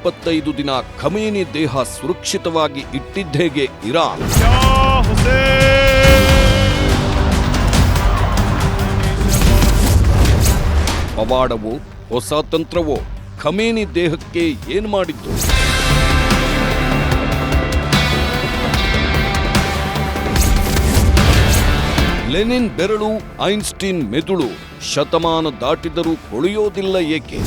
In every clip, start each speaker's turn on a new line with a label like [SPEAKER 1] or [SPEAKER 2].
[SPEAKER 1] 25 ದಿನ ಖಮೇನಿ ದೇಹ ಸುರಕ್ಷಿತವಾಗಿ ಇಟ್ಟಿದ್ದೇಗೆ ಇರಾನ್? ಪವಾಡವೋ ಹೊಸ ತಂತ್ರವೋ ಖಮೇನಿ ದೇಹಕ್ಕೆ ಏನು ಮಾಡಿದ್ದು? ಲೆನಿನ್ ಬೆರಳು, ಐನ್ಸ್ಟೀನ್ ಮೆದುಳು ಶತಮಾನ ದಾಟಿದರೂ ಕೊಳೆಯೋದಿಲ್ಲ ಏಕೆ?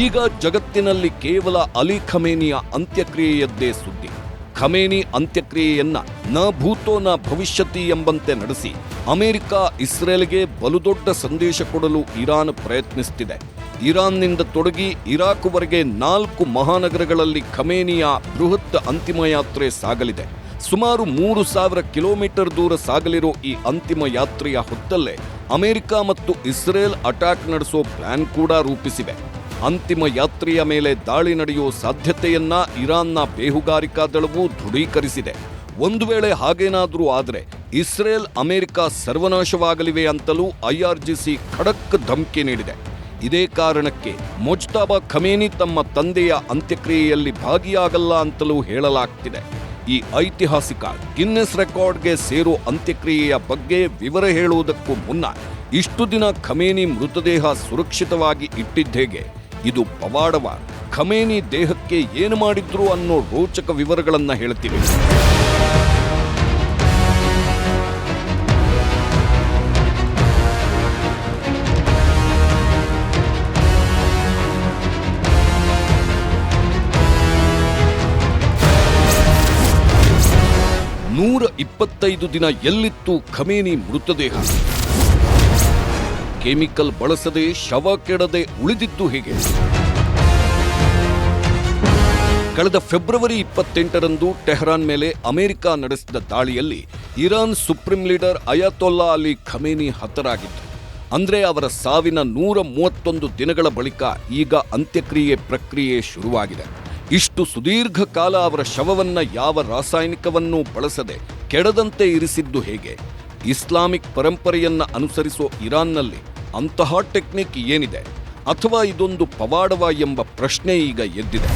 [SPEAKER 1] ಈಗ ಜಗತ್ತಿನಲ್ಲಿ ಕೇವಲ ಅಲಿ ಖಮೇನಿಯ ಅಂತ್ಯಕ್ರಿಯೆಯದ್ದೇ ಸುದ್ದಿ. ಖಮೇನಿ ಅಂತ್ಯಕ್ರಿಯೆಯನ್ನ ನ ಭೂತೋ ನ ಭವಿಷ್ಯತಿ ಎಂಬಂತೆ ನಡೆಸಿ ಅಮೆರಿಕ ಇಸ್ರೇಲ್ಗೆ ಬಲುದೊಡ್ಡ ಸಂದೇಶ ಕೊಡಲು ಇರಾನ್ ಪ್ರಯತ್ನಿಸುತ್ತಿದೆ. ಇರಾನ್ನಿಂದ ತೊಡಗಿ ಇರಾಕ್ವರೆಗೆ 4 ಮಹಾನಗರಗಳಲ್ಲಿ ಖಮೇನಿಯ ಬೃಹತ್ ಅಂತಿಮ ಯಾತ್ರೆ ಸಾಗಲಿದೆ. ಸುಮಾರು 3000 ಕಿಲೋಮೀಟರ್ ದೂರ ಸಾಗಲಿರೋ ಈ ಅಂತಿಮ ಯಾತ್ರೆಯ ಹೊತ್ತಲ್ಲೇ ಅಮೆರಿಕ ಮತ್ತು ಇಸ್ರೇಲ್ ಅಟ್ಯಾಕ್ ನಡೆಸೋ ಪ್ಲಾನ್ ಕೂಡ ರೂಪಿಸಿವೆ. ಅಂತಿಮ ಯಾತ್ರೆಯ ಮೇಲೆ ದಾಳಿ ನಡೆಯೋ ಸಾಧ್ಯತೆಯನ್ನ ಇರಾನ್ನ ಬೇಹುಗಾರಿಕಾ ದಳವು ದೃಢೀಕರಿಸಿದೆ. ಒಂದು ವೇಳೆ ಹಾಗೇನಾದರೂ ಆದರೆ ಇಸ್ರೇಲ್ ಅಮೆರಿಕ ಸರ್ವನಾಶವಾಗಲಿವೆ ಅಂತಲೂ IRGC ಖಡಕ್ ಧಮಕಿ ನೀಡಿದೆ. ಇದೇ ಕಾರಣಕ್ಕೆ ಮೊಜ್ತಬಾ ಖಮೇನಿ ತಮ್ಮ ತಂದೆಯ ಅಂತ್ಯಕ್ರಿಯೆಯಲ್ಲಿ ಭಾಗಿಯಾಗಲ್ಲ ಅಂತಲೂ ಹೇಳಲಾಗ್ತಿದೆ. ಈ ಐತಿಹಾಸಿಕ ಗಿನ್ನೆಸ್ ರೆಕಾರ್ಡ್ಗೆ ಸೇರೋ ಅಂತ್ಯಕ್ರಿಯೆಯ ಬಗ್ಗೆ ವಿವರ ಹೇಳುವುದಕ್ಕೂ ಮುನ್ನ ಇಷ್ಟು ದಿನ ಖಮೇನಿ ಮೃತದೇಹ ಸುರಕ್ಷಿತವಾಗಿ ಇಟ್ಟಿದ್ದೇಗೆ? ಇದು ಪವಾಡವ? ಖಮೇನಿ ದೇಹಕ್ಕೆ ಏನು ಮಾಡಿದ್ರು ಅನ್ನೋ ರೋಚಕ ವಿವರಗಳನ್ನ ಹೇಳ್ತೀವಿ. ನೂರ 25 ದಿನ ಎಲ್ಲಿತ್ತು ಖಮೇನಿ ಮೃತದೇಹ? ಕೆಮಿಕಲ್ ಬಳಸದೆ ಶವ ಕೆಡದೆ ಉಳಿದಿದ್ದು ಹೇಗೆ? ಕಳೆದ ಫೆಬ್ರವರಿ 28ರಂದು ಟೆಹರಾನ್ ಮೇಲೆ ಅಮೆರಿಕ ನಡೆಸಿದ ದಾಳಿಯಲ್ಲಿ Iran supreme leader Ayatollah Ali Khamenei ಹತರಾಗಿದ್ದರು. ಅಂದ್ರೆ ಅವರ ಸಾವಿನ 131 ದಿನಗಳ ಬಳಿಕ ಈಗ ಅಂತ್ಯಕ್ರಿಯೆ ಪ್ರಕ್ರಿಯೆ ಶುರುವಾಗಿದೆ. ಇಷ್ಟು ಸುದೀರ್ಘ ಕಾಲ ಅವರ ಶವವನ್ನ ಯಾವ ರಾಸಾಯನಿಕವನ್ನೂ ಬಳಸದೆ ಕೆಡದಂತೆ ಇರಿಸಿದ್ದು ಹೇಗೆ? ಇಸ್ಲಾಮಿಕ್ ಪರಂಪರೆಯನ್ನ ಅನುಸರಿಸೋ ಇರಾನ್ನಲ್ಲಿ ಅಂತಹ ಟೆಕ್ನಿಕ್ ಏನಿದೆ? ಅಥವಾ ಇದೊಂದು ಪವಾಡವ ಎಂಬ ಪ್ರಶ್ನೆ ಈಗ ಎದ್ದಿದೆ.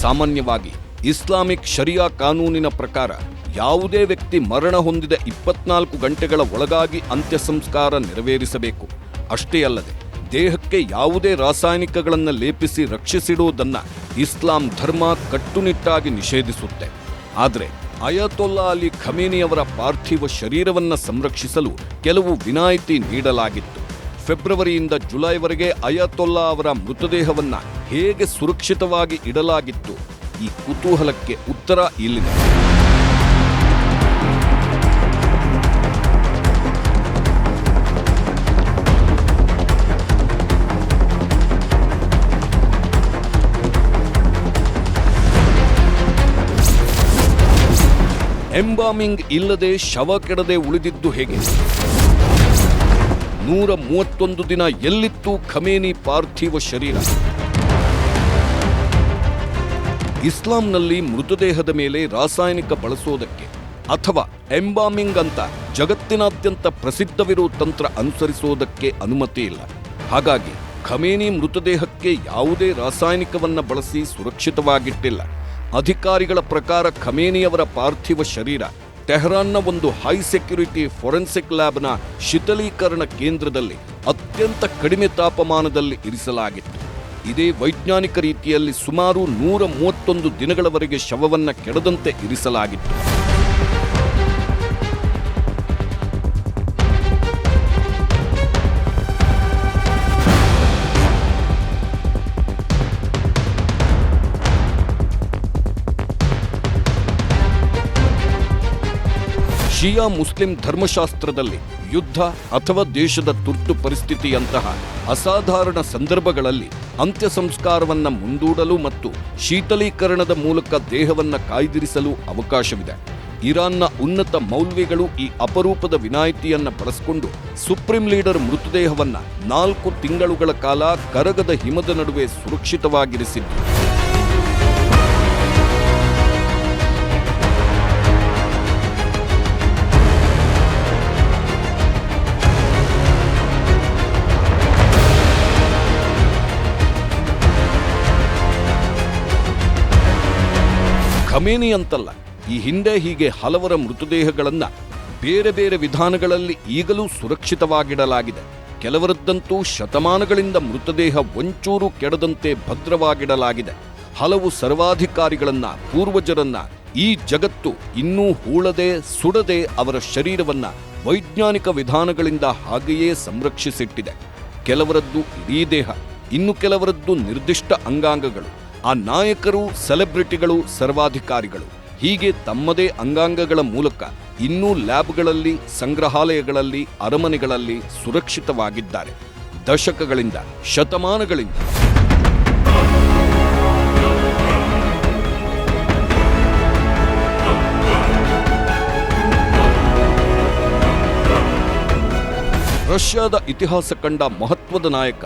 [SPEAKER 1] ಸಾಮಾನ್ಯವಾಗಿ ಇಸ್ಲಾಮಿಕ್ ಶರಿಯಾ ಕಾನೂನಿನ ಪ್ರಕಾರ ಯಾವುದೇ ವ್ಯಕ್ತಿ ಮರಣ ಹೊಂದಿದ 24 ಗಂಟೆಗಳ ಒಳಗಾಗಿ ಅಂತ್ಯ ಸಂಸ್ಕಾರ ನೆರವೇರಿಸಬೇಕು. ಅಷ್ಟೇ ಅಲ್ಲದೆ ದೇಹಕ್ಕೆ ಯಾವುದೇ ರಾಸಾಯನಿಕಗಳನ್ನು ಲೇಪಿಸಿ ರಕ್ಷಿಸಿಡುವುದನ್ನು ಇಸ್ಲಾಂ ಧರ್ಮ ಕಟ್ಟುನಿಟ್ಟಾಗಿ ನಿಷೇಧಿಸುತ್ತೆ. ಆದರೆ ಅಯತೊಲ್ಲಾ ಅಲಿ ಖಮೇನಿಯವರ ಪಾರ್ಥಿವ ಶರೀರವನ್ನು ಸಂರಕ್ಷಿಸಲು ಕೆಲವು ವಿನಾಯಿತಿ ನೀಡಲಾಗಿತ್ತು. ಫೆಬ್ರವರಿಯಿಂದ ಜುಲೈವರೆಗೆ ಅಯತೊಲ್ಲಾ ಅವರ ಮೃತದೇಹವನ್ನು ಹೇಗೆ ಸುರಕ್ಷಿತವಾಗಿ ಇಡಲಾಗಿತ್ತು? ಈ ಕುತೂಹಲಕ್ಕೆ ಉತ್ತರ ಇಲ್ಲಿದೆ. ಎಂಬಾಮಿಂಗ್ ಇಲ್ಲದೆ ಶವ ಕೆಡದೆ ಉಳಿದಿದ್ದು ಹೇಗೆ? 131 ದಿನ ಎಲ್ಲಿತ್ತು ಖಮೇನಿ ಪಾರ್ಥಿವ ಶರೀರ? ಇಸ್ಲಾಂನಲ್ಲಿ ಮೃತದೇಹದ ಮೇಲೆ ರಾಸಾಯನಿಕ ಬಳಸೋದಕ್ಕೆ ಅಥವಾ ಎಂಬಾಮಿಂಗ್ ಅಂತ ಜಗತ್ತಿನಾದ್ಯಂತ ಪ್ರಸಿದ್ಧವಿರೋ ತಂತ್ರ ಅನುಸರಿಸೋದಕ್ಕೆ ಅನುಮತಿ ಇಲ್ಲ. ಹಾಗಾಗಿ ಖಮೇನಿ ಮೃತದೇಹಕ್ಕೆ ಯಾವುದೇ ರಾಸಾಯನಿಕವನ್ನ ಬಳಸಿ ಸುರಕ್ಷಿತವಾಗಿಟ್ಟಿಲ್ಲ. ಅಧಿಕಾರಿಗಳ ಪ್ರಕಾರ ಖಮೇನಿಯವರ ಪಾರ್ಥಿವ ಶರೀರ ಟೆಹರಾನ್ನ ಒಂದು ಹೈ ಸೆಕ್ಯುರಿಟಿ ಫೊರೆನ್ಸಿಕ್ ಲ್ಯಾಬ್ನ ಶೀತಲೀಕರಣ ಕೇಂದ್ರದಲ್ಲಿ ಅತ್ಯಂತ ಕಡಿಮೆ ತಾಪಮಾನದಲ್ಲಿ ಇರಿಸಲಾಗಿತ್ತು. ಇದೇ ವೈಜ್ಞಾನಿಕ ರೀತಿಯಲ್ಲಿ ಸುಮಾರು 131 ದಿನಗಳವರೆಗೆ ಶವವನ್ನ ಕೆಡದಂತೆ ಇರಿಸಲಾಗಿತ್ತು. ಶಿಯಾ ಮುಸ್ಲಿಂ ಧರ್ಮಶಾಸ್ತ್ರದಲ್ಲಿ ಯುದ್ಧ ಅಥವಾ ದೇಶದ ತುರ್ತು ಪರಿಸ್ಥಿತಿಯಂತಹ ಅಸಾಧಾರಣ ಸಂದರ್ಭಗಳಲ್ಲಿ ಅಂತ್ಯ ಸಂಸ್ಕಾರವನ್ನ ಮುಂದೂಡಲು ಮತ್ತು ಶೀತಲೀಕರಣದ ಮೂಲಕ ದೇಹವನ್ನ ಕಾಯ್ದಿರಿಸಲು ಅವಕಾಶವಿದೆ. ಇರಾನ್ನ ಉನ್ನತ ಮೌಲ್ವಿಗಳು ಈ ಅಪರೂಪದ ವಿನಾಯಿತಿಯನ್ನ ಬಳಸಿಕೊಂಡು ಸುಪ್ರೀಂ ಲೀಡರ್ ಮೃತದೇಹವನ್ನ 4 ತಿಂಗಳುಗಳ ಕಾಲ ಕರಗದ ಹಿಮದ ನಡುವೆ ಸುರಕ್ಷಿತವಾಗಿರಿಸಿದ್ರು. ಖಮೇನಿ ಅಂತಲ್ಲ, ಈ ಹಿಂದೆ ಹೀಗೆ ಹಲವರ ಮೃತದೇಹಗಳನ್ನ ಬೇರೆ ಬೇರೆ ವಿಧಾನಗಳಲ್ಲಿ ಈಗಲೂ ಸುರಕ್ಷಿತವಾಗಿಡಲಾಗಿದೆ. ಕೆಲವರದ್ದಂತೂ ಶತಮಾನಗಳಿಂದ ಮೃತದೇಹ ಒಂಚೂರು ಕೆಡದಂತೆ ಭದ್ರವಾಗಿಡಲಾಗಿದೆ. ಹಲವು ಸರ್ವಾಧಿಕಾರಿಗಳನ್ನ, ಪೂರ್ವಜರನ್ನ ಈ ಜಗತ್ತು ಇನ್ನೂ ಹೂಳದೆ ಸುಡದೆ ಅವರ ಶರೀರವನ್ನ ವೈಜ್ಞಾನಿಕ ವಿಧಾನಗಳಿಂದ ಹಾಗೆಯೇ ಸಂರಕ್ಷಿಸಿಟ್ಟಿದೆ. ಕೆಲವರದ್ದು ಇಡೀ ದೇಹ, ಇನ್ನು ಕೆಲವರದ್ದು ನಿರ್ದಿಷ್ಟ ಅಂಗಾಂಗಗಳು. ಆ ನಾಯಕರು, ಸೆಲೆಬ್ರಿಟಿಗಳು, ಸರ್ವಾಧಿಕಾರಿಗಳು ಹೀಗೆ ತಮ್ಮದೇ ಅಂಗಾಂಗಗಳ ಮೂಲಕ ಇನ್ನೂ ಲ್ಯಾಬ್ಗಳಲ್ಲಿ, ಸಂಗ್ರಹಾಲಯಗಳಲ್ಲಿ, ಅರಮನೆಗಳಲ್ಲಿ ಸುರಕ್ಷಿತವಾಗಿದ್ದಾರೆ. ದಶಕಗಳಿಂದ, ಶತಮಾನಗಳಿಂದ. ರಷ್ಯಾದ ಇತಿಹಾಸ ಕಂಡ ಮಹತ್ವದ ನಾಯಕ,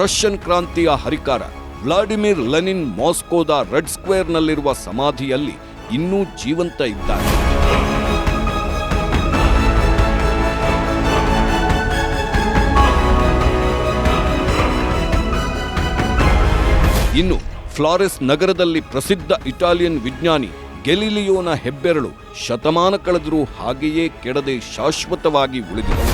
[SPEAKER 1] ರಷ್ಯನ್ ಕ್ರಾಂತಿಯ ಹರಿಕಾರ ವ್ಲಾಡಿಮಿರ್ ಲೆನಿನ್ ಮಾಸ್ಕೋದ ರೆಡ್ ಸ್ಕ್ವೇರ್ನಲ್ಲಿರುವ ಸಮಾಧಿಯಲ್ಲಿ ಇನ್ನೂ ಜೀವಂತ ಇದ್ದಾರೆ. ಇನ್ನು ಫ್ಲಾರೆಸ್ ನಗರದಲ್ಲಿ ಪ್ರಸಿದ್ಧ ಇಟಾಲಿಯನ್ ವಿಜ್ಞಾನಿ ಗೆಲಿಲಿಯೋನ ಹೆಬ್ಬೆರಳು ಶತಮಾನ ಕಳೆದರೂ ಹಾಗೆಯೇ ಕೆಡದೆ ಶಾಶ್ವತವಾಗಿ ಉಳಿದಿದೆ.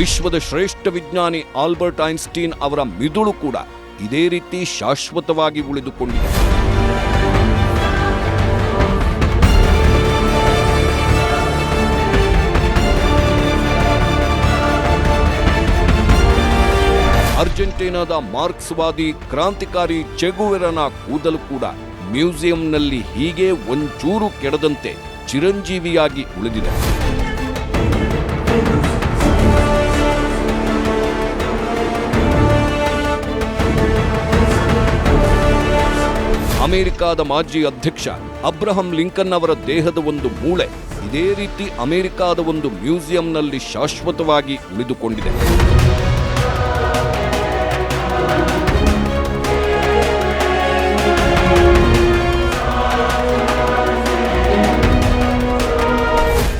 [SPEAKER 1] ವಿಶ್ವದ ಶ್ರೇಷ್ಠ ವಿಜ್ಞಾನಿ ಆಲ್ಬರ್ಟ್ ಐನ್ಸ್ಟೀನ್ ಅವರ ಮಿದುಳು ಕೂಡ ಇದೇ ರೀತಿ ಶಾಶ್ವತವಾಗಿ ಉಳಿದುಕೊಂಡಿದೆ. ಅರ್ಜೆಂಟೀನಾದ ಮಾರ್ಕ್ಸ್ವಾದಿ ಕ್ರಾಂತಿಕಾರಿ ಚೆಗುವೆರನ ಕೂದಲು ಕೂಡ ಮ್ಯೂಸಿಯಂನಲ್ಲಿ ಹೀಗೆ ಒಂಚೂರು ಕೆಡದಂತೆ ಚಿರಂಜೀವಿಯಾಗಿ ಉಳಿದಿದೆ. ಅಮೆರಿಕಾದ ಮಾಜಿ ಅಧ್ಯಕ್ಷ ಅಬ್ರಹಂ ಲಿಂಕನ್ ಅವರ ದೇಹದ ಒಂದು ಮೂಳೆ ಇದೇ ರೀತಿ ಅಮೆರಿಕಾದ ಒಂದು ಮ್ಯೂಸಿಯಂನಲ್ಲಿ ಶಾಶ್ವತವಾಗಿ ಉಳಿದುಕೊಂಡಿದೆ.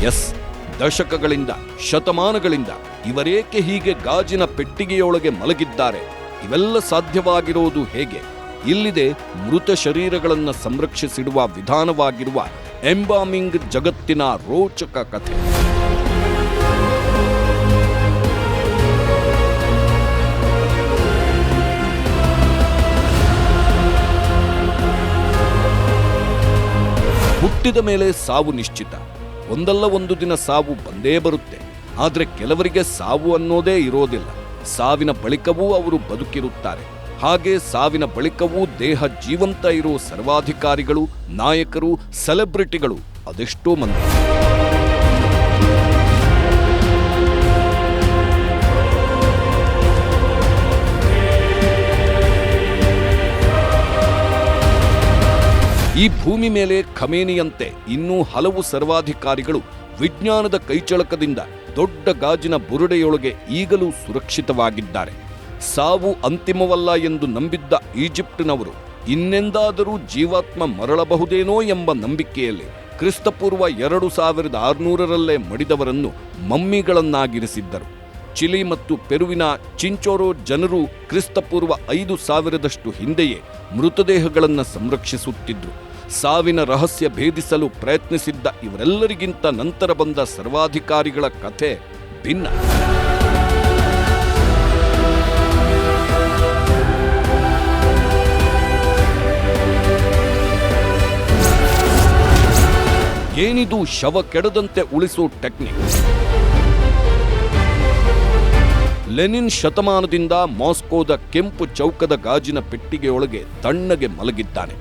[SPEAKER 1] ಎಸ್, ದಶಕಗಳಿಂದ, ಶತಮಾನಗಳಿಂದ ಇವರೇಕೆ ಹೀಗೆ ಗಾಜಿನ ಪೆಟ್ಟಿಗೆಯೊಳಗೆ ಮಲಗಿದ್ದಾರೆ? ಇವೆಲ್ಲ ಸಾಧ್ಯವಾಗಿರೋದು ಹೇಗೆ? ಇಲ್ಲಿದೆ ಮೃತ ಶರೀರಗಳನ್ನು ಸಂರಕ್ಷಿಸಿಡುವ ವಿಧಾನವಾಗಿರುವ ಎಂಬಾಮಿಂಗ್ ಜಗತ್ತಿನ ರೋಚಕ ಕಥೆ. ಹುಟ್ಟಿದ ಮೇಲೆ ಸಾವು ನಿಶ್ಚಿತ. ಒಂದಲ್ಲ ಒಂದು ದಿನ ಸಾವು ಬಂದೇ ಬರುತ್ತೆ. ಆದರೆ ಕೆಲವರಿಗೆ ಸಾವು ಅನ್ನೋದೇ ಇರೋದಿಲ್ಲ. ಸಾವಿನ ಬಳಿಕವೂ ಅವರು ಬದುಕಿರುತ್ತಾರೆ. ಹಾಗೆ ಸಾವಿನ ಬಳಿಕವೂ ದೇಹ ಜೀವಂತ ಇರೋ ಸರ್ವಾಧಿಕಾರಿಗಳು, ನಾಯಕರು, ಸೆಲೆಬ್ರಿಟಿಗಳು ಅದೆಷ್ಟೋ ಮಂದಿ. ಈ ಭೂಮಿ ಮೇಲೆ ಖಮೇನಿಯಂತೆ ಇನ್ನೂ ಹಲವು ಸರ್ವಾಧಿಕಾರಿಗಳು ವಿಜ್ಞಾನದ ಕೈಚಳಕದಿಂದ ದೊಡ್ಡ ಗಾಜಿನ ಬುರುಡೆಯೊಳಗೆ ಈಗಲೂ ಸುರಕ್ಷಿತವಾಗಿದ್ದಾರೆ. ಸಾವು ಅಂತಿಮವಲ್ಲ ಎಂದು ನಂಬಿದ್ದ ಈಜಿಪ್ಟಿನವರು ಇನ್ನೆಂದಾದರೂ ಜೀವಾತ್ಮ ಮರಳಬಹುದೇನೋ ಎಂಬ ನಂಬಿಕೆಯಲ್ಲಿ ಕ್ರಿಸ್ತಪೂರ್ವ 2600ರಲ್ಲೇ ಮಡಿದವರನ್ನು ಮಮ್ಮಿಗಳನ್ನಾಗಿರಿಸಿದ್ದರು. ಚಿಲಿ ಮತ್ತು ಪೆರುವಿನ ಚಿಂಚೋರೋ ಜನರು ಕ್ರಿಸ್ತಪೂರ್ವ 5000ದಷ್ಟು ಹಿಂದೆಯೇ ಮೃತದೇಹಗಳನ್ನು ಸಂರಕ್ಷಿಸುತ್ತಿದ್ದರು. ಸಾವಿನ ರಹಸ್ಯ ಭೇದಿಸಲು ಪ್ರಯತ್ನಿಸಿದ್ದ ಇವರೆಲ್ಲರಿಗಿಂತ ನಂತರ ಬಂದ ಸರ್ವಾಧಿಕಾರಿಗಳ ಕಥೆ ಭಿನ್ನ. ಏನಿದು ಶವ ಕೆಡದಂತೆ ಉಳಿಸೋ ಟೆಕ್ನಿಕ್? ಲೆನಿನ್ ಶತಮಾನದಿಂದ ಮಾಸ್ಕೋದ ಕೆಂಪು ಚೌಕದ ಗಾಜಿನ ಪೆಟ್ಟಿಗೆಯೊಳಗೆ ತಣ್ಣಗೆ ಮಲಗಿದ್ದಾನೆ.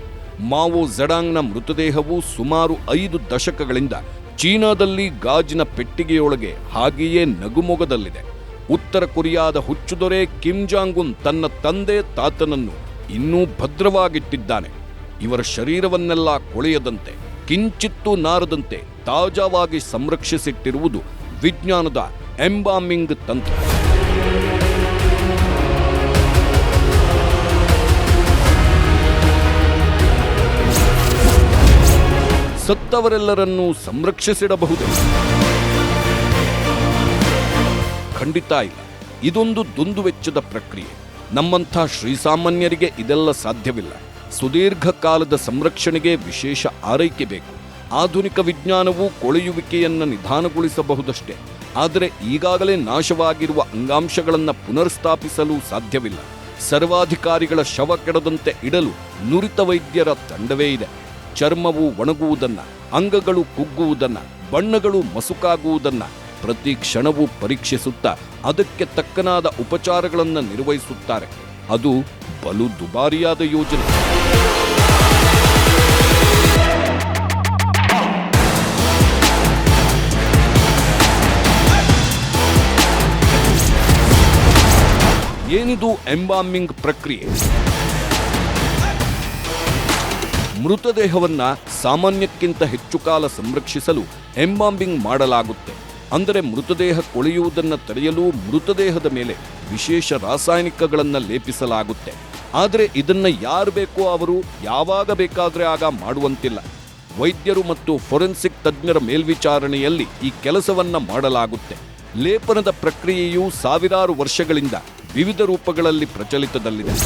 [SPEAKER 1] ಮಾವೋ ಝೆಡಾಂಗ್ನ ಮೃತದೇಹವು ಸುಮಾರು 5 ದಶಕಗಳಿಂದ ಚೀನಾದಲ್ಲಿ ಗಾಜಿನ ಪೆಟ್ಟಿಗೆಯೊಳಗೆ ಹಾಗೆಯೇ ನಗುಮೊಗದಲ್ಲಿದೆ. ಉತ್ತರ ಕೊರಿಯಾದ ಹುಚ್ಚುದೊರೆ ಕಿಮ್ ಜಾಂಗ್ ಉನ್ ತನ್ನ ತಂದೆ ತಾತನನ್ನು ಇನ್ನೂ ಭದ್ರವಾಗಿಟ್ಟಿದ್ದಾನೆ. ಇವರ ಶರೀರವನ್ನೆಲ್ಲ ಕೊಳೆಯದಂತೆ, ಕಿಂಚಿತ್ತೂ ನಾರದಂತೆ ತಾಜಾವಾಗಿ ಸಂರಕ್ಷಿಸಿಟ್ಟಿರುವುದು ವಿಜ್ಞಾನದ ಎಂಬಾಮಿಂಗ್ ತಂತ್ರ. ಸತ್ತವರೆಲ್ಲರನ್ನೂ ಸಂರಕ್ಷಿಸಿಡಬಹುದೇ? ಖಂಡಿತ ಇಲ್ಲ. ಇದೊಂದು ದುಂದುವೆಚ್ಚದ ಪ್ರಕ್ರಿಯೆ. ನಮ್ಮಂಥ ಶ್ರೀಸಾಮಾನ್ಯರಿಗೆ ಇದೆಲ್ಲ ಸಾಧ್ಯವಿಲ್ಲ. ಸುದೀರ್ಘ ಕಾಲದ ಸಂರಕ್ಷಣೆಗೆ ವಿಶೇಷ ಆರೈಕೆ ಬೇಕು. ಆಧುನಿಕ ವಿಜ್ಞಾನವು ಕೊಳೆಯುವಿಕೆಯನ್ನು ನಿಧಾನಗೊಳಿಸಬಹುದಷ್ಟೇ, ಆದರೆ ಈಗಾಗಲೇ ನಾಶವಾಗಿರುವ ಅಂಗಾಂಶಗಳನ್ನು ಪುನರ್ಸ್ಥಾಪಿಸಲು ಸಾಧ್ಯವಿಲ್ಲ. ಸರ್ವಾಧಿಕಾರಿಗಳ ಶವ ಕೆಡದಂತೆ ಇಡಲು ನುರಿತ ವೈದ್ಯರ ತಂಡವೇ ಇದೆ. ಚರ್ಮವು ಒಣಗುವುದನ್ನು, ಅಂಗಗಳು ಕುಗ್ಗುವುದನ್ನು, ಬಣ್ಣಗಳು ಮಸುಕಾಗುವುದನ್ನು ಪ್ರತಿ ಕ್ಷಣವೂ ಪರೀಕ್ಷಿಸುತ್ತಾ ಅದಕ್ಕೆ ತಕ್ಕನಾದ ಉಪಚಾರಗಳನ್ನು ನಿರ್ವಹಿಸುತ್ತಾರೆ. ಅದು ಬಲು ದುಬಾರಿಯಾದ ಯೋಜನೆ. ಏನಿದು ಎಂಬಾಮಿಂಗ್ ಪ್ರಕ್ರಿಯೆ? ಮೃತದೇಹವನ್ನ ಸಾಮಾನ್ಯಕ್ಕಿಂತ ಹೆಚ್ಚು ಕಾಲ ಸಂರಕ್ಷಿಸಲು ಎಂಬಾಮಿಂಗ್ ಮಾಡಲಾಗುತ್ತೆ. ಅಂದರೆ ಮೃತದೇಹ ಕೊಳೆಯುವುದನ್ನು ತಡೆಯಲು ಮೃತದೇಹದ ಮೇಲೆ ವಿಶೇಷ ರಾಸಾಯನಿಕಗಳನ್ನು ಲೇಪಿಸಲಾಗುತ್ತೆ. ಆದರೆ ಇದನ್ನ ಯಾರು ಬೇಕೋ ಅವರು ಯಾವಾಗ ಬೇಕಾದರೆ ಆಗ ಮಾಡುವಂತಿಲ್ಲ. ವೈದ್ಯರು ಮತ್ತು ಫೊರೆನ್ಸಿಕ್ ತಜ್ಞರ ಮೇಲ್ವಿಚಾರಣೆಯಲ್ಲಿ ಈ ಕೆಲಸವನ್ನ ಮಾಡಲಾಗುತ್ತೆ. ಲೇಪನದ ಪ್ರಕ್ರಿಯೆಯು ಸಾವಿರಾರು ವರ್ಷಗಳಿಂದ ವಿವಿಧ ರೂಪಗಳಲ್ಲಿ ಪ್ರಚಲಿತದಲ್ಲಿದೆ.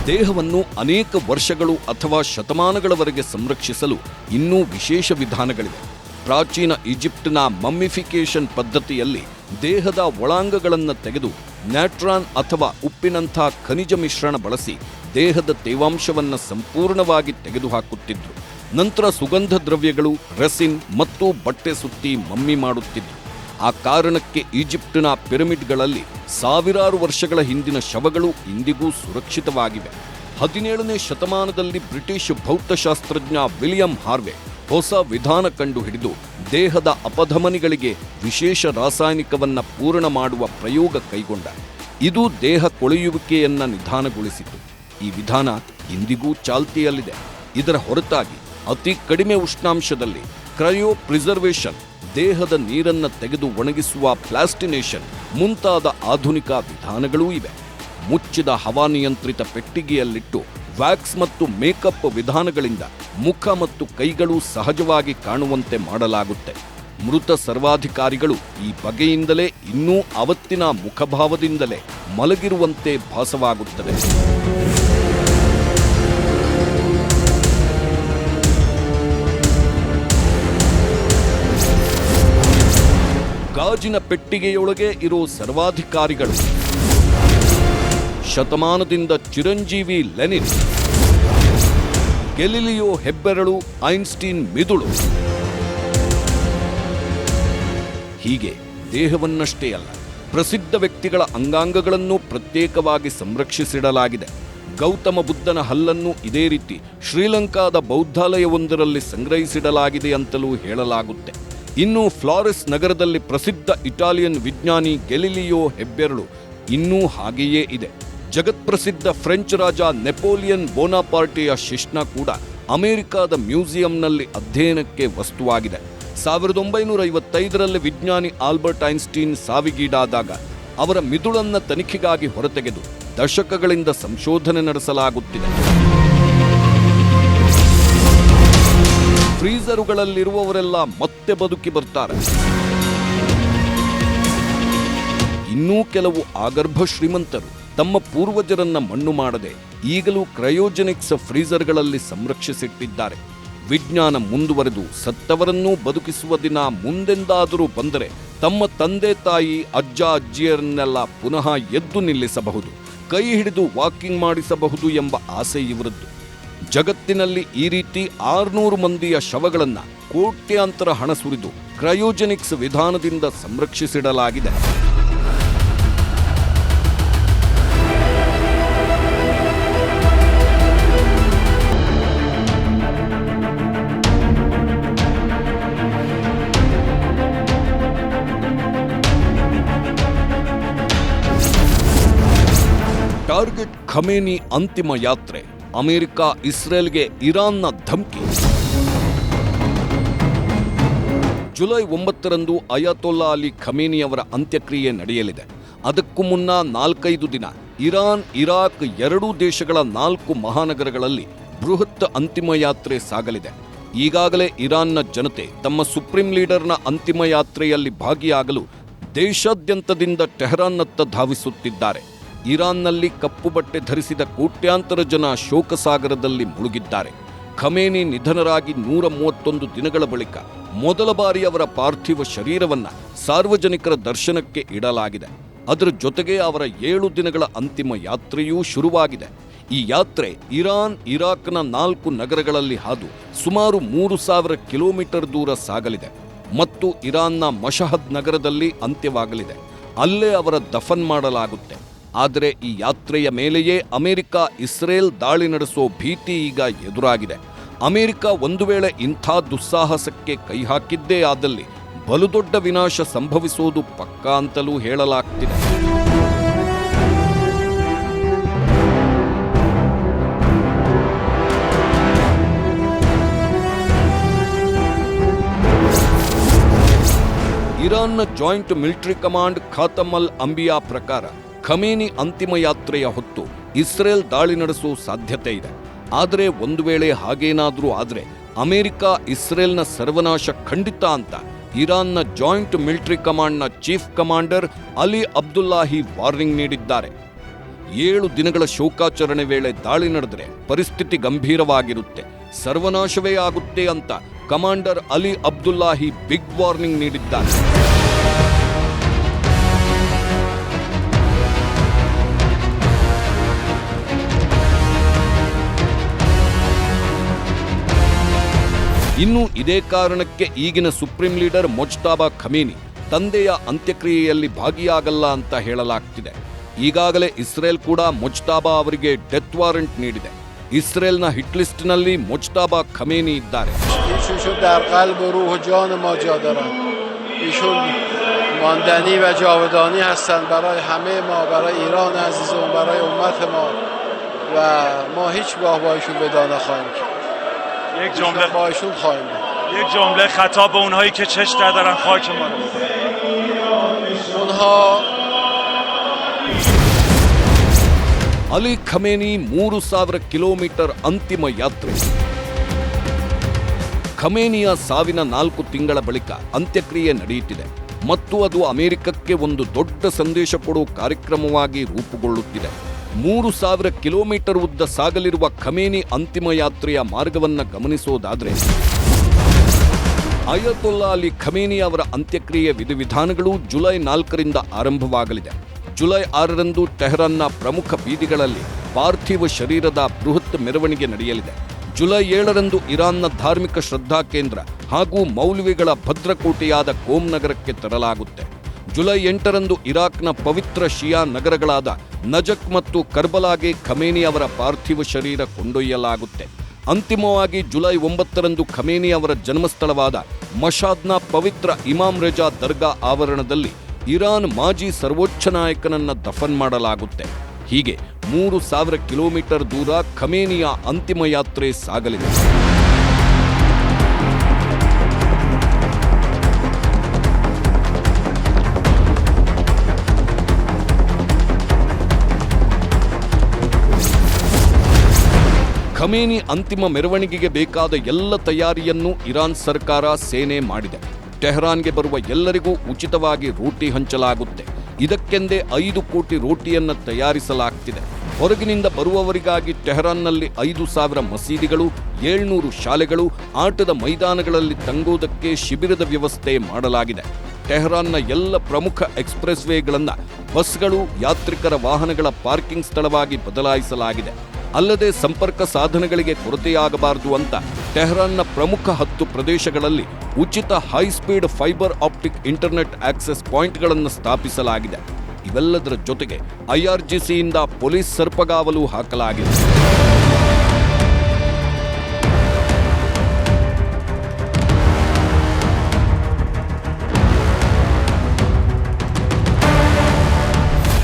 [SPEAKER 1] ದೇಹವನ್ನು ಅನೇಕ ವರ್ಷಗಳು ಅಥವಾ ಶತಮಾನಗಳವರೆಗೆ ಸಂರಕ್ಷಿಸಲು ಇನ್ನೂ ವಿಶೇಷ ವಿಧಾನಗಳಿವೆ. ಪ್ರಾಚೀನ ಈಜಿಪ್ಟ್ನ ಮಮ್ಮಿಫಿಕೇಶನ್ ಪದ್ಧತಿಯಲ್ಲಿ ದೇಹದ ಒಳಾಂಗಗಳನ್ನು ತೆಗೆದು ನ್ಯಾಟ್ರಾನ್ ಅಥವಾ ಉಪ್ಪಿನಂಥ ಖನಿಜ ಮಿಶ್ರಣ ಬಳಸಿ ದೇಹದ ತೇವಾಂಶವನ್ನು ಸಂಪೂರ್ಣವಾಗಿ ತೆಗೆದುಹಾಕುತ್ತಿದ್ರು. ನಂತರ ಸುಗಂಧ ದ್ರವ್ಯಗಳು, ರೆಸಿನ್ ಮತ್ತು ಬಟ್ಟೆ ಸುತ್ತಿ ಮಮ್ಮಿ ಮಾಡುತ್ತಿದ್ರು. ಆ ಕಾರಣಕ್ಕೆ ಈಜಿಪ್ಟಿನ ಪಿರಮಿಡ್ಗಳಲ್ಲಿ ಸಾವಿರಾರು ವರ್ಷಗಳ ಹಿಂದಿನ ಶವಗಳು ಇಂದಿಗೂ ಸುರಕ್ಷಿತವಾಗಿವೆ. 17ನೇ ಶತಮಾನದಲ್ಲಿ ಬ್ರಿಟಿಷ್ ಭೌತಶಾಸ್ತ್ರಜ್ಞ ವಿಲಿಯಂ ಹಾರ್ವೆ ಹೊಸ ವಿಧಾನ ಕಂಡುಹಿಡಿದು ದೇಹದ ಅಪಧಮನಿಗಳಿಗೆ ವಿಶೇಷ ರಾಸಾಯನಿಕವನ್ನು ಪೂರಣ ಮಾಡುವ ಪ್ರಯೋಗ ಕೈಗೊಂಡ. ಇದು ದೇಹ ಕೊಳೆಯುವಿಕೆಯನ್ನು ನಿಧಾನಗೊಳಿಸಿತು. ಈ ವಿಧಾನ ಇಂದಿಗೂ ಚಾಲ್ತಿಯಲ್ಲಿದೆ. ಇದರ ಹೊರತಾಗಿ ಅತಿ ಕಡಿಮೆ ಉಷ್ಣಾಂಶದಲ್ಲಿ ಕ್ರಯೋ ಪ್ರಿಸರ್ವೇಷನ್, ದೇಹದ ನೀರನ್ನು ತೆಗೆದು ಒಣಗಿಸುವ ಪ್ಲಾಸ್ಟಿನೇಷನ್ ಮುಂತಾದ ಆಧುನಿಕ ವಿಧಾನಗಳೂ ಇವೆ. ಮುಚ್ಚಿದ ಹವಾನಿಯಂತ್ರಿತ ಪೆಟ್ಟಿಗೆಯಲ್ಲಿಟ್ಟು ವ್ಯಾಕ್ಸ್ ಮತ್ತು ಮೇಕಪ್ ವಿಧಾನಗಳಿಂದ ಮುಖ ಮತ್ತು ಕೈಗಳು ಸಹಜವಾಗಿ ಕಾಣುವಂತೆ ಮಾಡಲಾಗುತ್ತೆ. ಮೃತ ಸರ್ವಾಧಿಕಾರಿಗಳು ಈ ಬಗೆಯಿಂದಲೇ ಇನ್ನೂ ಅವತ್ತಿನ ಮುಖಭಾವದಿಂದಲೇ ಮಲಗಿರುವಂತೆ ಭಾಸವಾಗುತ್ತದೆ. ಗಾಜಿನ ಪೆಟ್ಟಿಗೆಯೊಳಗೆ ಇರೋ ಸರ್ವಾಧಿಕಾರಿಗಳು ಶತಮಾನದಿಂದ ಚಿರಂಜೀವಿ ಲೆನಿನ್, ಗೆಲಿಲಿಯೋ ಹೆಬ್ಬೆರಳು, ಐನ್ಸ್ಟೀನ್ ಮಿದುಳು. ಹೀಗೆ ದೇಹವನ್ನಷ್ಟೇ ಅಲ್ಲ, ಪ್ರಸಿದ್ಧ ವ್ಯಕ್ತಿಗಳ ಅಂಗಾಂಗಗಳನ್ನು ಪ್ರತ್ಯೇಕವಾಗಿ ಸಂರಕ್ಷಿಸಿಡಲಾಗಿದೆ. ಗೌತಮ ಬುದ್ಧನ ಹಲ್ಲನ್ನು ಇದೇ ರೀತಿ ಶ್ರೀಲಂಕಾದ ಬೌದ್ಧಾಲಯವೊಂದರಲ್ಲಿ ಸಂಗ್ರಹಿಸಿಡಲಾಗಿದೆ ಅಂತಲೂ ಹೇಳಲಾಗುತ್ತೆ. ಇನ್ನು ಫ್ಲಾರೆಸ್ ನಗರದಲ್ಲಿ ಪ್ರಸಿದ್ಧ ಇಟಾಲಿಯನ್ ವಿಜ್ಞಾನಿ ಗೆಲಿಲಿಯೋ ಹೆಬ್ಬೆರಳು ಇನ್ನೂ ಹಾಗೆಯೇ ಇದೆ. ಜಗತ್ಪ್ರಸಿದ್ಧ ಫ್ರೆಂಚ್ ರಾಜ ನೆಪೋಲಿಯನ್ ಬೋನಾಪಾರ್ಟೆಯ ಶಿಶ್ನ ಕೂಡ ಅಮೆರಿಕಾದ ಮ್ಯೂಸಿಯಂನಲ್ಲಿ ಅಧ್ಯಯನಕ್ಕೆ ವಸ್ತುವಾಗಿದೆ. 1955ರಲ್ಲಿ ವಿಜ್ಞಾನಿ ಆಲ್ಬರ್ಟ್ ಐನ್ಸ್ಟೀನ್ ಸಾವಿಗೀಡಾದಾಗ ಅವರ ಮಿದುಳನ್ನ ತನಿಖೆಗಾಗಿ ಹೊರತೆಗೆದು ದಶಕಗಳಿಂದ ಸಂಶೋಧನೆ ನಡೆಸಲಾಗುತ್ತಿದೆ. ಫ್ರೀಜರುಗಳಲ್ಲಿರುವವರೆಲ್ಲ ಮತ್ತೆ ಬದುಕಿ ಬರ್ತಾರೆ. ಇನ್ನೂ ಕೆಲವು ಆಗರ್ಭ ಶ್ರೀಮಂತರು ತಮ್ಮ ಪೂರ್ವಜರನ್ನ ಮಣ್ಣು ಮಾಡದೆ ಈಗಲೂ ಕ್ರಯೋಜೆನಿಕ್ಸ್ ಫ್ರೀಜರ್ಗಳಲ್ಲಿ ಸಂರಕ್ಷಿಸಿಟ್ಟಿದ್ದಾರೆ. ವಿಜ್ಞಾನ ಮುಂದುವರೆದು ಸತ್ತವರನ್ನೂ ಬದುಕಿಸುವ ದಿನ ಮುಂದೆಂದಾದರೂ ಬಂದರೆ ತಮ್ಮ ತಂದೆ ತಾಯಿ, ಅಜ್ಜ ಅಜ್ಜಿಯರನ್ನೆಲ್ಲ ಪುನಃ ಎದ್ದು ನಿಲ್ಲಿಸಬಹುದು, ಕೈ ಹಿಡಿದು ವಾಕಿಂಗ್ ಮಾಡಿಸಬಹುದು ಎಂಬ ಆಸೆ ಇವರದ್ದು. ಜಗತ್ತಿನಲ್ಲಿ ಈ ರೀತಿ 600 ಮಂದಿಯ ಶವಗಳನ್ನು ಕೋಟ್ಯಾಂತರ ಹಣ ಸುರಿದು ಕ್ರಯೋಜೆನಿಕ್ಸ್ ವಿಧಾನದಿಂದ ಸಂರಕ್ಷಿಸಿಡಲಾಗಿದೆ. ಖಮೇನಿ ಅಂತಿಮ ಯಾತ್ರೆ, ಅಮೆರಿಕ ಇಸ್ರೇಲ್ಗೆ ಇರಾನ್ನ ಧಮ್ಕಿ. ಜುಲೈ 9ರಂದು ಅಯಾತೊಲ್ಲಾ ಅಲಿ ಖಮೇನಿಯವರ ಅಂತ್ಯಕ್ರಿಯೆ ನಡೆಯಲಿದೆ. ಅದಕ್ಕೂ ಮುನ್ನ 4-5 ದಿನ ಇರಾನ್, ಇರಾಕ್ ಎರಡೂ ದೇಶಗಳ 4 ಮಹಾನಗರಗಳಲ್ಲಿ ಬೃಹತ್ ಅಂತಿಮ ಯಾತ್ರೆ ಸಾಗಲಿದೆ. ಈಗಾಗಲೇ ಇರಾನ್ನ ಜನತೆ ತಮ್ಮ ಸುಪ್ರೀಂ ಲೀಡರ್ನ ಅಂತಿಮ ಯಾತ್ರೆಯಲ್ಲಿ ಭಾಗಿಯಾಗಲು ದೇಶಾದ್ಯಂತದಿಂದ ಟೆಹರಾನ್ನತ್ತ ಧಾವಿಸುತ್ತಿದ್ದಾರೆ. ಇರಾನ್ನಲ್ಲಿ ಕಪ್ಪು ಬಟ್ಟೆ ಧರಿಸಿದ ಕೋಟ್ಯಾಂತರ ಜನ ಶೋಕಸಾಗರದಲ್ಲಿ ಮುಳುಗಿದ್ದಾರೆ. ಖಮೇನಿ ನಿಧನರಾಗಿ 131 ದಿನಗಳ ಬಳಿಕ ಮೊದಲ ಬಾರಿ ಅವರ ಪಾರ್ಥಿವ ಶರೀರವನ್ನು ಸಾರ್ವಜನಿಕರ ದರ್ಶನಕ್ಕೆ ಇಡಲಾಗಿದೆ. ಅದರ ಜೊತೆಗೆ ಅವರ 7 ದಿನಗಳ ಅಂತಿಮ ಯಾತ್ರೆಯೂ ಶುರುವಾಗಿದೆ. ಈ ಯಾತ್ರೆ ಇರಾನ್, ಇರಾಕ್ನ 4 ನಗರಗಳಲ್ಲಿ ಹಾದು ಸುಮಾರು 3000 ಕಿಲೋಮೀಟರ್ ದೂರ ಸಾಗಲಿದೆ ಮತ್ತು ಇರಾನ್ನ ಮಶಹದ್ ನಗರದಲ್ಲಿ ಅಂತ್ಯವಾಗಲಿದೆ. ಅಲ್ಲೇ ಅವರ ದಫನ್ ಮಾಡಲಾಗುತ್ತೆ. ಆದರೆ ಈ ಯಾತ್ರೆಯ ಮೇಲೆಯೇ ಅಮೆರಿಕ ಇಸ್ರೇಲ್ ದಾಳಿ ನಡೆಸೋ ಭೀತಿ ಈಗ ಎದುರಾಗಿದೆ. ಅಮೆರಿಕ ಒಂದು ವೇಳೆ ಇಂಥ ದುಸ್ಸಾಹಸಕ್ಕೆ ಕೈ ಹಾಕಿದ್ದೇ ಆದಲ್ಲಿ ಬಲುದೊಡ್ಡ ವಿನಾಶ ಸಂಭವಿಸುವುದು ಪಕ್ಕಾ ಅಂತಲೂ ಹೇಳಲಾಗ್ತಿದೆ. ಇರಾನ್ನ ಜಾಯಿಂಟ್ ಮಿಲಿಟರಿ ಕಮಾಂಡ್ ಖಾತಮ್ ಅಲ್ ಅಂಬಿಯಾ ಪ್ರಕಾರ ಖಮೇನಿ ಅಂತಿಮ ಯಾತ್ರೆಯ ಹೊತ್ತು ಇಸ್ರೇಲ್ ದಾಳಿ ನಡೆಸುವ ಸಾಧ್ಯತೆ ಇದೆ. ಆದರೆ ಒಂದು ವೇಳೆ ಹಾಗೇನಾದರೂ ಆದರೆ ಅಮೆರಿಕ ಇಸ್ರೇಲ್ನ ಸರ್ವನಾಶ ಖಂಡಿತ ಅಂತ ಇರಾನ್ನ ಜಾಯಿಂಟ್ ಮಿಲಿಟರಿ ಕಮಾಂಡ್ನ chief commander Ali Abdollahi warning ನೀಡಿದ್ದಾರೆ. 7 ದಿನಗಳ ಶೋಕಾಚರಣೆ ವೇಳೆ ದಾಳಿ ನಡೆದರೆ ಪರಿಸ್ಥಿತಿ ಗಂಭೀರವಾಗಿರುತ್ತೆ, ಸರ್ವನಾಶವೇ ಆಗುತ್ತೆ ಅಂತ ಕಮಾಂಡರ್ ಅಲಿ ಅಬ್ದುಲ್ಲಾಹಿ ಬಿಗ್ ವಾರ್ನಿಂಗ್ ನೀಡಿದ್ದಾರೆ. ಇನ್ನು ಇದೇ ಕಾರಣಕ್ಕೆ ಈಗಿನ ಸುಪ್ರೀಂ ಲೀಡರ್ ಮೊಜ್ತಬಾ ಖಮೇನಿ ತಂದೆಯ ಅಂತ್ಯಕ್ರಿಯೆಯಲ್ಲಿ ಭಾಗಿಯಾಗಲ್ಲ ಅಂತ ಹೇಳಲಾಗ್ತಿದೆ. ಈಗಾಗಲೇ ಇಸ್ರೇಲ್ ಕೂಡ ಮೊಜ್ತಬಾ ಅವರಿಗೆ ಡೆತ್ ವಾರೆಂಟ್ ನೀಡಿದೆ. ಇಸ್ರೇಲ್ನ ಹಿಟ್ ಲಿಸ್ಟ್ನಲ್ಲಿ ಮೊಜ್ತಬಾ ಖಮೇನಿ ಇದ್ದಾರೆ.
[SPEAKER 2] ماندنی و جاودانی هستند برای همه ما، برای ایران عزیزم، برای امت ما و ما هیچگاه با ایشون ودا نخواهیم کرد.
[SPEAKER 3] یک جمله
[SPEAKER 2] با ایشون خواهیم بود.
[SPEAKER 3] یک جمله خطاب به اونهایی که چش دارن خاک ما رو.
[SPEAKER 2] اونها
[SPEAKER 1] ಅಲಿ ಖಮೇನಿ 3000 ಕಿಲೋಮೀಟರ್ ಅಂತಿಮ ಯಾತ್ರೆ. ಖಮೇನಿಯ ಸಾವಿನ 4 ತಿಂಗಳ ಬಳಿಕ ಅಂತ್ಯಕ್ರಿಯೆ ನಡೆಯುತ್ತಿದೆ ಮತ್ತು ಅದು ಅಮೆರಿಕಕ್ಕೆ ಒಂದು ದೊಡ್ಡ ಸಂದೇಶ ಕೊಡುವ ಕಾರ್ಯಕ್ರಮವಾಗಿ ರೂಪುಗೊಳ್ಳುತ್ತಿದೆ. 3000 ಕಿಲೋಮೀಟರ್ ಉದ್ದ ಸಾಗಲಿರುವ ಖಮೇನಿ ಅಂತಿಮ ಯಾತ್ರೆಯ ಮಾರ್ಗವನ್ನು ಗಮನಿಸೋದಾದರೆ ಅಯತೊಲ್ಲಾ ಅಲಿ ಖಮೇನಿ ಅವರ ಅಂತ್ಯಕ್ರಿಯೆ ವಿಧಿವಿಧಾನಗಳು ಜುಲೈ 4ರಿಂದ ಆರಂಭವಾಗಲಿದೆ. ಜುಲೈ 6ರಂದು ಟೆಹರಾನ್ನ ಪ್ರಮುಖ ಬೀದಿಗಳಲ್ಲಿ ಪಾರ್ಥಿವ ಶರೀರದ ಬೃಹತ್ ಮೆರವಣಿಗೆ ನಡೆಯಲಿದೆ. ಜುಲೈ 7ರಂದು ಇರಾನ್ನ ಧಾರ್ಮಿಕ ಶ್ರದ್ಧಾ ಕೇಂದ್ರ ಹಾಗೂ ಮೌಲ್ವಿಗಳ ಭದ್ರಕೋಟೆಯಾದ ಕೋಮ್ ನಗರಕ್ಕೆ ತರಲಾಗುತ್ತೆ. ಜುಲೈ 8ರಂದು ಇರಾಕ್ನ ಪವಿತ್ರ ಶಿಯಾ ನಗರಗಳಾದ ನಜಕ್ ಮತ್ತು ಕರ್ಬಲಾಗೆ ಖಮೇನಿ ಅವರ ಪಾರ್ಥಿವ ಶರೀರ ಕೊಂಡೊಯ್ಯಲಾಗುತ್ತೆ. ಅಂತಿಮವಾಗಿ ಜುಲೈ 9ರಂದು ಖಮೇನಿ ಅವರ ಜನ್ಮಸ್ಥಳವಾದ ಮಶಾದ್ನ ಪವಿತ್ರ ಇಮಾಮ್ ರೆಜಾ ದರ್ಗಾ ಆವರಣದಲ್ಲಿ ಇರಾನ್ ಮಾಜಿ ಸರ್ವೋಚ್ಚ ನಾಯಕನನ್ನ ದಫನ್ ಮಾಡಲಾಗುತ್ತೆ. ಹೀಗೆ 3000 ಕಿಲೋಮೀಟರ್ ದೂರ ಖಮೇನಿಯ ಅಂತಿಮ ಯಾತ್ರೆ ಸಾಗಲಿದೆ. ಖಮೇನಿ ಅಂತಿಮ ಮೆರವಣಿಗೆಗೆ ಬೇಕಾದ ಎಲ್ಲ ತಯಾರಿಯನ್ನು ಇರಾನ್ ಸರ್ಕಾರ, ಸೇನೆ ಮಾಡಿದೆ. ಟೆಹರಾನ್ಗೆ ಬರುವ ಎಲ್ಲರಿಗೂ ಉಚಿತವಾಗಿ ರೋಟಿ ಹಂಚಲಾಗುತ್ತೆ. ಇದಕ್ಕೆಂದೇ 5 ಕೋಟಿ ರೋಟಿಯನ್ನು ತಯಾರಿಸಲಾಗ್ತಿದೆ. ಹೊರಗಿನಿಂದ ಬರುವವರಿಗಾಗಿ ಟೆಹರಾನ್ನಲ್ಲಿ 5000 ಮಸೀದಿಗಳು, 700 ಶಾಲೆಗಳು, ಆಟದ ಮೈದಾನಗಳಲ್ಲಿ ತಂಗೋದಕ್ಕೆ ಶಿಬಿರದ ವ್ಯವಸ್ಥೆ ಮಾಡಲಾಗಿದೆ. ಟೆಹರಾನ್ನ ಎಲ್ಲ ಪ್ರಮುಖ ಎಕ್ಸ್‌ಪ್ರೆಸ್ ವೇಗಳನ್ನು ಬಸ್ಗಳು, ಯಾತ್ರಿಕರ ವಾಹನಗಳ ಪಾರ್ಕಿಂಗ್ ಸ್ಥಳವಾಗಿ ಬದಲಾಯಿಸಲಾಗಿದೆ. ಅಲ್ಲದೆ ಸಂಪರ್ಕ ಸಾಧನಗಳಿಗೆ ಕೊರತೆಯಾಗಬಾರದು ಅಂತ ಟೆಹರಾನ್ನ ಪ್ರಮುಖ 10 ಪ್ರದೇಶಗಳಲ್ಲಿ ಉಚಿತ high speed fibre optic internet access ಪಾಯಿಂಟ್ಗಳನ್ನು ಸ್ಥಾಪಿಸಲಾಗಿದೆ. ಇವೆಲ್ಲದರ ಜೊತೆಗೆ ಐಆರ್ಜಿಸಿಯಿಂದ ಪೊಲೀಸ್ ಸರ್ಪಗಾವಲು ಹಾಕಲಾಗಿದೆ.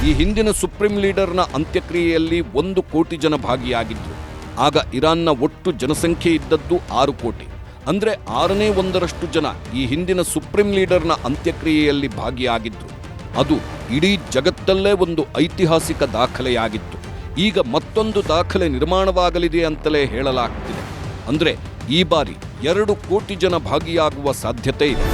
[SPEAKER 1] ಈ ಹಿಂದಿನ ಸುಪ್ರೀಂ ಲೀಡರ್ನ ಅಂತ್ಯಕ್ರಿಯೆಯಲ್ಲಿ 1 ಕೋಟಿ ಜನ ಭಾಗಿಯಾಗಿದ್ರು. ಆಗ ಇರಾನ್ನ ಒಟ್ಟು ಜನಸಂಖ್ಯೆ ಇದ್ದದ್ದು 6 ಕೋಟಿ. ಅಂದ್ರೆ 1/6 ಜನ ಈ ಹಿಂದಿನ ಸುಪ್ರೀಂ ಲೀಡರ್ನ ಅಂತ್ಯಕ್ರಿಯೆಯಲ್ಲಿ ಭಾಗಿಯಾಗಿದ್ರು. ಅದು ಇಡೀ ಜಗತ್ತಲ್ಲೇ ಒಂದು ಐತಿಹಾಸಿಕ ದಾಖಲೆಯಾಗಿತ್ತು. ಈಗ ಮತ್ತೊಂದು ದಾಖಲೆ ನಿರ್ಮಾಣವಾಗಲಿದೆ ಅಂತಲೇ ಹೇಳಲಾಗ್ತಿದೆ. ಅಂದ್ರೆ ಈ ಬಾರಿ 2 ಕೋಟಿ ಜನ ಭಾಗಿಯಾಗುವ ಸಾಧ್ಯತೆ ಇದೆ.